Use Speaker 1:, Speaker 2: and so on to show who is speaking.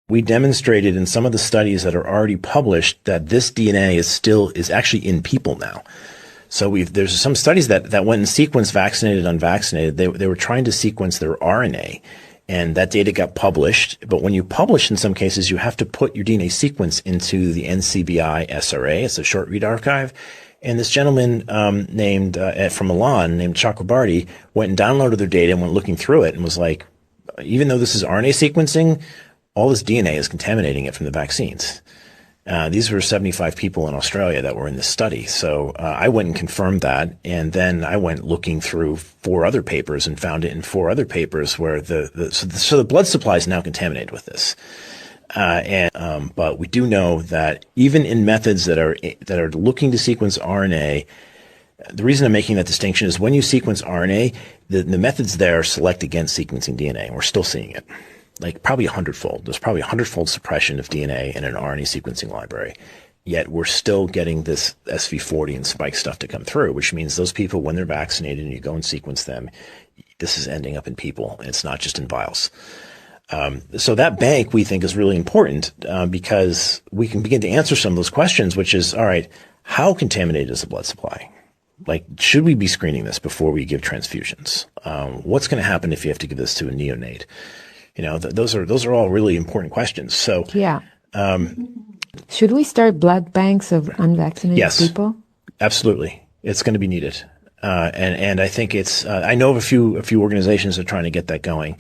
Speaker 1: We demonstrated in some of the studies that are already published that this DNA is actually in people now. So there's some studies that went and sequenced vaccinated, unvaccinated. They were trying to sequence their RNA, and that data got published. But when you publish, in some cases, you have to put your DNA sequence into the NCBI SRA. It's a short read archive. And this gentleman named from Milan, named Chakrabarty, went and downloaded their data and went looking through it and was like, even though this is RNA sequencing, all this DNA is contaminating it from the vaccines. These were 75 people in Australia that were in this study. So I went and confirmed that, and then I went looking through 4 other papers and found it in 4 other papers where so the blood supply is now contaminated with this. But we do know that even in methods that are looking to sequence RNA, the reason I'm making that distinction is when you sequence RNA, the methods there select against sequencing DNA, and we're still seeing it. Like probably 100-fold. There's probably 100-fold suppression of DNA in an RNA sequencing library. Yet we're still getting this SV40 and spike stuff to come through, which means those people, when they're vaccinated and you go and sequence them, this is ending up in people. And it's not just in vials. So that bank we think is really important because we can begin to answer some of those questions, which is, all right, how contaminated is the blood supply? Like, should we be screening this before we give transfusions? What's going to happen if you have to give this to a neonate? You know, those are all really important questions. So,
Speaker 2: yeah. Should we start blood banks of unvaccinated people?
Speaker 1: Yes, absolutely. It's going to be needed. And I think I know of a few organizations that are trying to get that going.